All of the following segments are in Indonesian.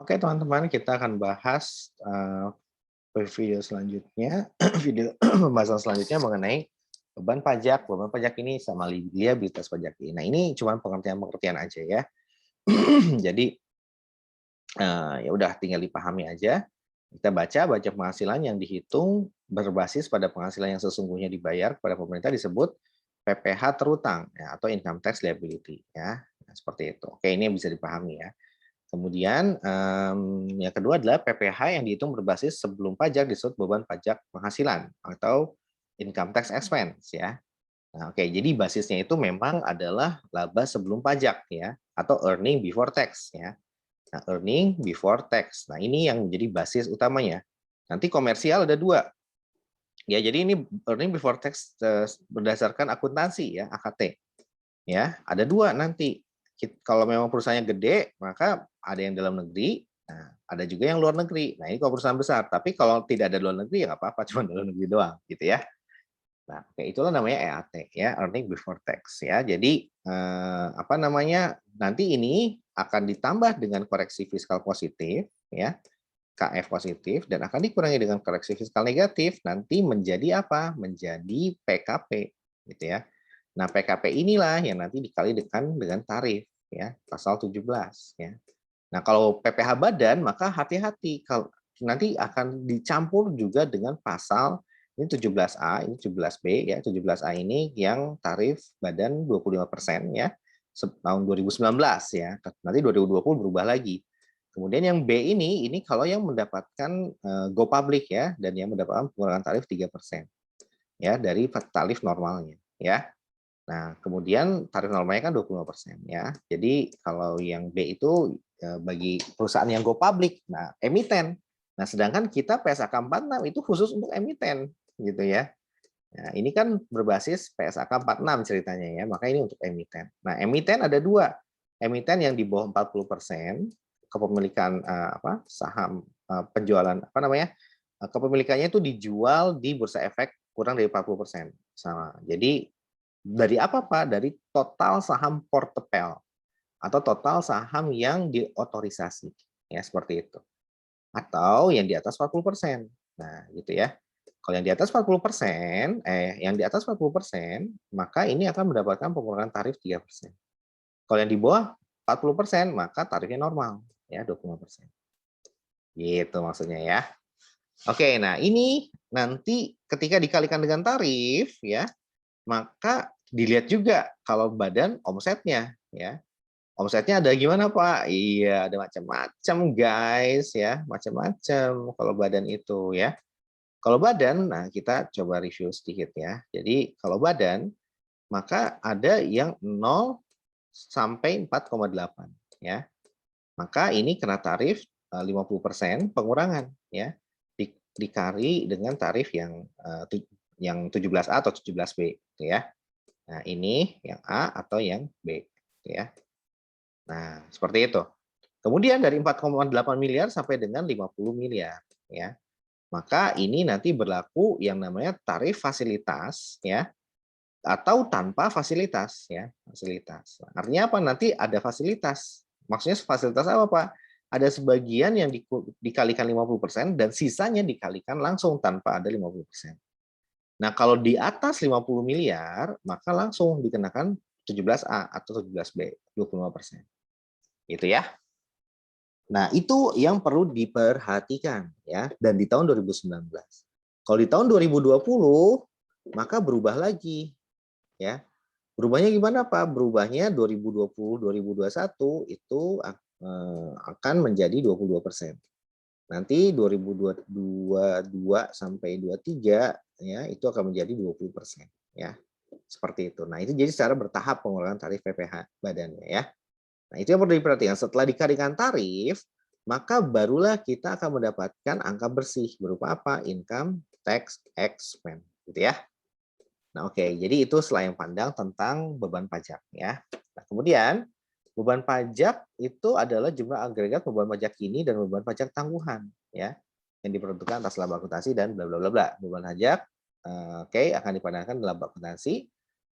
Oke teman-teman, kita akan bahas video selanjutnya, video pembahasan selanjutnya mengenai beban pajak. Beban pajak ini sama liabilitas pajak. Nah ini cuma pengertian-pengertian aja ya. Jadi ya udah tinggal dipahami aja. Kita baca penghasilan yang dihitung berbasis pada penghasilan yang sesungguhnya dibayar kepada pemerintah disebut PPh terutang ya, atau income tax liability ya. Nah, seperti itu. Oke, ini bisa dipahami ya. Kemudian yang kedua adalah PPh yang dihitung berbasis sebelum pajak disebut beban pajak penghasilan atau income tax expense ya. Nah, oke, jadi basisnya itu memang adalah laba sebelum pajak ya atau earning before tax ya. Nah, earning before tax. Nah, ini yang menjadi basis utamanya. Nanti komersial ada dua. Ya, jadi ini earning before tax berdasarkan akuntansi ya, AKT. Ya, ada dua nanti. Kalau memang perusahaannya gede, maka ada yang dalam negeri, nah, ada juga yang luar negeri. Nah, ini kalau perusahaan besar. Tapi kalau tidak ada luar negeri ya nggak apa-apa, cuma dalam negeri doang, gitu ya. Nah, itulah namanya EAT ya, earning before tax ya. Jadi apa namanya? Nanti ini akan ditambah dengan koreksi fiskal positif ya, KF positif dan akan dikurangi dengan koreksi fiskal negatif nanti menjadi apa? Menjadi PKP gitu ya. Nah, PKP inilah yang nanti dikali dengan tarif ya, pasal 17 ya. Nah, kalau PPh badan maka hati-hati kalau nanti akan dicampur juga dengan pasal ini 17A, ini 17B ya. 17A ini yang tarif badan 25% ya. Tahun 2019 ya. Nanti 2020 berubah lagi. Kemudian yang B ini kalau yang mendapatkan go public ya dan yang mendapatkan pengurangan tarif 3% ya dari tarif normalnya ya. Nah, kemudian tarif normalnya kan 25% ya. Jadi kalau yang B itu bagi perusahaan yang go public, nah emiten. Nah, sedangkan kita PSAK 46 itu khusus untuk emiten gitu ya. Nah, ini kan berbasis PSAK 46 ceritanya ya, maka ini untuk emiten. Nah, emiten ada dua. Emiten yang di bawah 40% kepemilikan saham penjualan apa namanya? Kepemilikannya itu dijual di bursa efek kurang dari 40%. Sama. Jadi dari apa Pak? Dari total saham portepel atau total saham yang diotorisasi ya seperti itu. Atau yang di atas 40%. Nah, gitu ya. Kalau yang di atas 40%, yang di atas 40%, maka ini akan mendapatkan pengurangan tarif 3%. Kalau yang di bawah 40%, maka tarifnya normal ya 25%. Gitu maksudnya ya. Oke, nah ini nanti ketika dikalikan dengan tarif ya, maka dilihat juga kalau badan omsetnya ya. Omsetnya ada gimana Pak? Iya, ada macam-macam guys ya, macam-macam kalau badan itu ya. Kalau badan, nah kita coba review sedikit ya. Jadi kalau badan, maka ada yang 0 sampai 4,8 ya. Maka ini kena tarif 50% pengurangan ya. Dikali dengan tarif yang 17A atau 17B gitu ya. Nah, ini yang A atau yang B gitu ya. Nah, seperti itu. Kemudian dari 4,8 miliar sampai dengan 50 miliar ya. Maka ini nanti berlaku yang namanya tarif fasilitas ya atau tanpa fasilitas ya, fasilitas. Artinya apa? Nanti ada fasilitas. Maksudnya fasilitas apa, Pak? Ada sebagian yang dikalikan 50% dan sisanya dikalikan langsung tanpa ada 50%. Nah, kalau di atas 50 miliar, maka langsung dikenakan 17A atau 17B, 25%. Gitu ya. Nah, itu yang perlu diperhatikan ya dan di tahun 2019. Kalau di tahun 2020 maka berubah lagi ya. Berubahnya gimana Pak? Berubahnya 2020 2021 itu akan menjadi 22%. Nanti 2022 sampai 23 ya itu akan menjadi 20% ya. Seperti itu. Nah, itu jadi secara bertahap pengurangan tarif PPh badannya ya. Nah, itu yang perlu diperhatikan. Setelah dikalikan tarif, maka barulah kita akan mendapatkan angka bersih berupa apa? Income tax expense, gitu ya. Nah, oke. Jadi itu selain pandang tentang beban pajak ya. Nah, kemudian beban pajak itu adalah jumlah agregat beban pajak ini dan beban pajak tangguhan ya yang diperuntukkan atas laba akuntansi dan bla bla bla bla. Beban pajak akan dipandangkan dalam laba akuntansi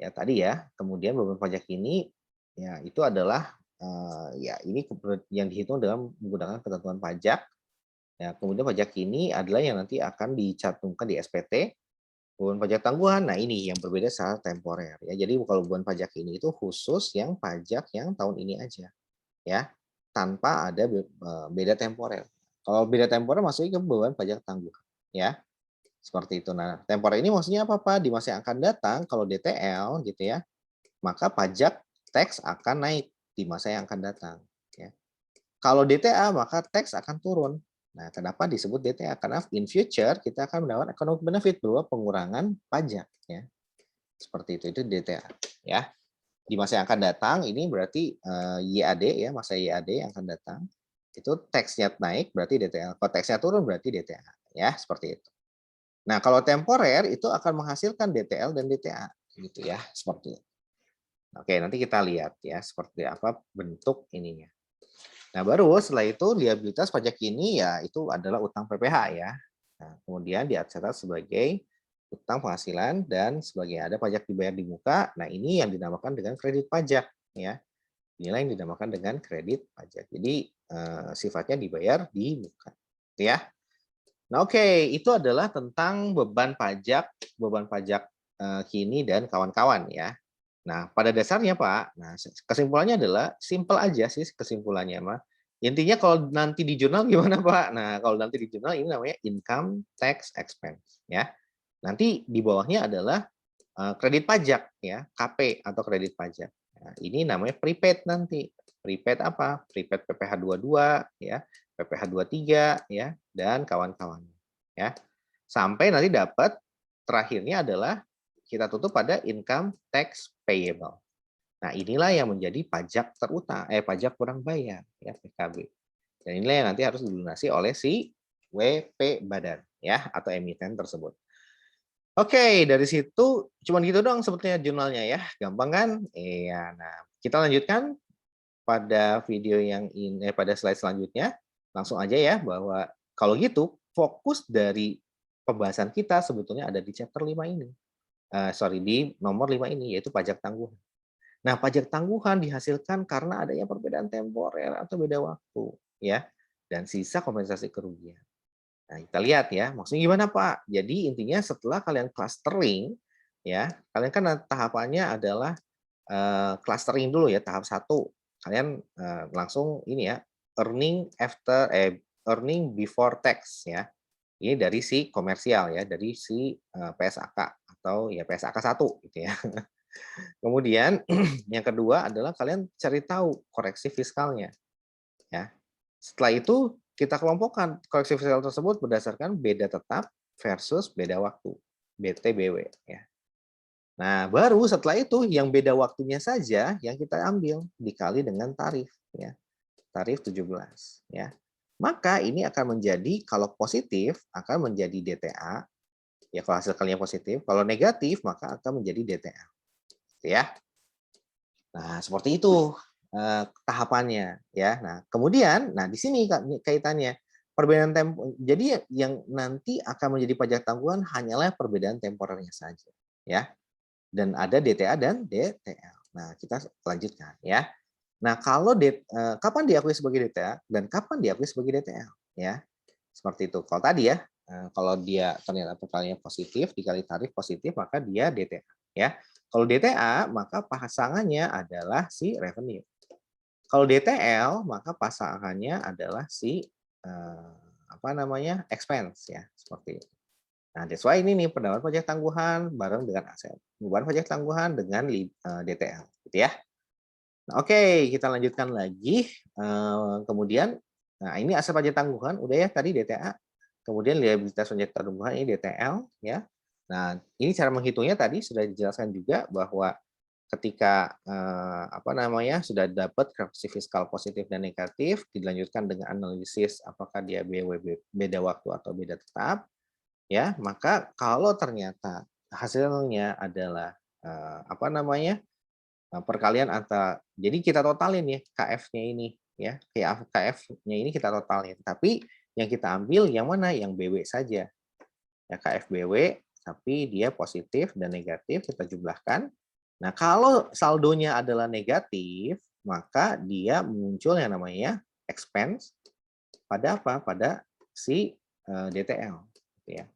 ya tadi ya. Kemudian beban pajak ini ya itu adalah ya ini yang dihitung dengan menggunakan ketentuan pajak. Ya, kemudian pajak ini adalah yang nanti akan dicantumkan di SPT. Beban pajak tangguhan, nah ini yang berbeda secara temporer ya. Jadi kalau beban pajak ini itu khusus yang pajak yang tahun ini aja ya, tanpa ada beda temporer. Kalau beda temporer maksudnya ke beban pajak tangguhan ya. Seperti itu. Nah, temporer ini maksudnya apa Pak? Di masa yang akan datang kalau DTL gitu ya, maka pajak tax akan naik di masa yang akan datang ya. Kalau DTA maka tax akan turun. Nah, kenapa disebut DTA? Karena in future kita akan mendapat economic benefit berupa pengurangan pajak ya. Seperti itu DTA ya. Di masa yang akan datang ini berarti YAD ya, masa YAD yang akan datang. Itu tax-nya naik berarti DTA. Kalau tax-nya turun berarti DTA ya, seperti itu. Nah, kalau temporer itu akan menghasilkan DTL dan DTA gitu ya, seperti itu. Oke, nanti kita lihat ya seperti apa bentuk ininya. Nah, baru setelah itu liabilitas pajak ini ya itu adalah utang PPh ya. Nah, kemudian dicatat sebagai utang penghasilan dan sebagai ada pajak dibayar di muka. Nah, ini yang dinamakan dengan kredit pajak ya. Inilah yang dinamakan dengan kredit pajak. Jadi sifatnya dibayar di muka. Ya. Nah, oke, itu adalah tentang beban pajak kini dan kawan-kawan ya. Nah, pada dasarnya Pak, nah kesimpulannya adalah simpel aja sih kesimpulannya mah. Intinya kalau nanti di jurnal gimana Pak? Nah, kalau nanti di jurnal ini namanya income tax expense ya. Nanti di bawahnya adalah kredit pajak ya, KP atau kredit pajak. Nah, ini namanya prepaid nanti. Prepaid apa? Prepaid PPh 22 ya, PPh 23 ya, dan kawan-kawan ya. Sampai nanti dapat terakhirnya adalah kita tutup pada income tax payable. Nah, inilah yang menjadi pajak pajak kurang bayar ya, PKB. Dan inilah yang nanti harus dilunasi oleh si WP Badan ya atau emiten tersebut. Oke, dari situ cuma gitu doang sebetulnya jurnalnya ya. Gampang kan? Iya. Nah, kita lanjutkan pada video yang ini pada slide selanjutnya. Langsung aja ya bahwa kalau gitu fokus dari pembahasan kita sebetulnya ada di chapter 5 ini. Di nomor 5 ini yaitu pajak tangguhan. Nah, pajak tangguhan dihasilkan karena adanya perbedaan temporer atau beda waktu ya dan sisa kompensasi kerugian. Nah, kita lihat ya, maksudnya gimana Pak? Jadi intinya setelah kalian clustering, ya, kalian kan tahapannya adalah clustering dulu ya, tahap 1. Kalian langsung ini ya, earning before tax ya. Ini dari si komersial ya, dari si PSAK atau ya PSAK 1 gitu ya. Kemudian yang kedua adalah kalian cari tahu koreksi fiskalnya ya. Setelah itu kita kelompokkan koreksi fiskal tersebut berdasarkan beda tetap versus beda waktu, BTBW ya. Nah, baru setelah itu yang beda waktunya saja yang kita ambil dikali dengan tarif ya. Tarif 17 ya. Maka ini akan menjadi kalau positif akan menjadi DTA ya kalau hasil kalinya positif, kalau negatif maka akan menjadi DTL. Ya. Nah, seperti itu tahapannya ya. Nah, kemudian di sini kaitannya perbedaan tempo. Jadi yang nanti akan menjadi pajak tangguhan hanyalah perbedaan temporernya saja ya. Dan ada DTA dan DTL. Nah, kita lanjutkan ya. Nah, kalau kapan diakui sebagai DTA dan kapan diakui sebagai DTL ya. Seperti itu. Kalau tadi ya, kalau dia ternyata perkaliannya positif dikali tarif positif maka dia DTA ya. Kalau DTA maka pasangannya adalah si revenue. Kalau DTL maka pasangannya adalah si expense ya, seperti itu. Nah, that's why ini nih pendapat pajak tangguhan bareng dengan aset. Beban pajak tangguhan dengan DTL gitu ya. Nah, oke, kita lanjutkan lagi. Kemudian nah ini aset pajak tangguhan udah ya tadi DTA. Kemudian liabilitas pajak tangguhan ini DTL ya. Nah, ini cara menghitungnya tadi sudah dijelaskan juga bahwa ketika sudah dapat koreksi fiskal positif dan negatif, dilanjutkan dengan analisis apakah dia beda waktu atau beda tetap, ya maka kalau ternyata hasilnya adalah perkalian antara jadi kita totalin ya KF-nya ini ya KF-nya ini kita totalin tapi yang kita ambil yang mana yang BW saja ya KF BW tapi dia positif dan negatif kita jumlahkan. Nah, kalau saldonya adalah negatif maka dia muncul yang namanya expense pada apa? Pada si DTL, gitu ya.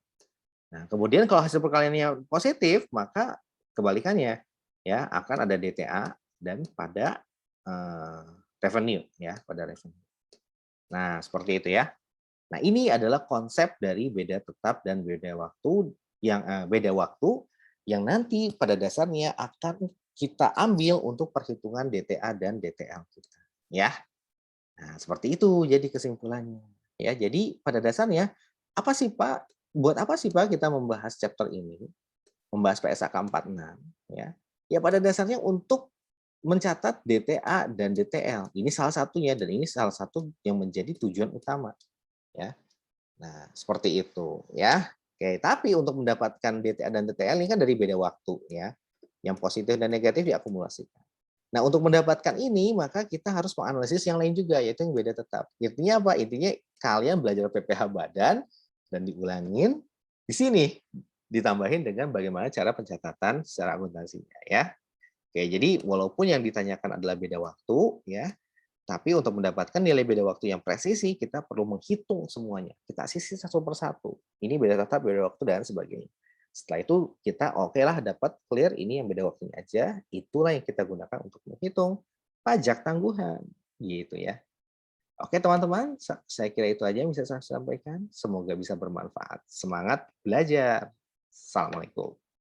Nah, kemudian kalau hasil perkaliannya positif, maka kebalikannya ya akan ada DTA dan pada revenue ya, pada revenue. Nah, seperti itu ya. Nah, ini adalah konsep dari beda tetap dan beda waktu yang nanti pada dasarnya akan kita ambil untuk perhitungan DTA dan DTL kita, ya. Nah, seperti itu jadi kesimpulannya. Ya, jadi pada dasarnya apa sih Pak? Buat apa sih Pak kita membahas chapter ini? Membahas PSAK 46 ya. Ya pada dasarnya untuk mencatat DTA dan DTL. Ini salah satunya dan ini salah satu yang menjadi tujuan utama ya. Nah, seperti itu ya. Oke, tapi untuk mendapatkan DTA dan DTL ini kan dari beda waktu ya. Yang positif dan negatif diakumulasikan. Nah, untuk mendapatkan ini maka kita harus menganalisis yang lain juga yaitu yang beda tetap. Intinya apa? Intinya kalian belajar PPh Badan dan diulangin di sini ditambahin dengan bagaimana cara pencatatan secara akuntansinya ya. Oke, jadi walaupun yang ditanyakan adalah beda waktu ya, tapi untuk mendapatkan nilai beda waktu yang presisi, kita perlu menghitung semuanya. Kita sisir satu persatu. Ini beda tetap, beda waktu, dan sebagainya. Setelah itu kita oke lah dapat clear ini yang beda waktunya aja. Itulah yang kita gunakan untuk menghitung pajak tangguhan. Gitu ya. Oke teman-teman, saya kira itu aja yang bisa saya sampaikan. Semoga bisa bermanfaat. Semangat belajar. Assalamualaikum.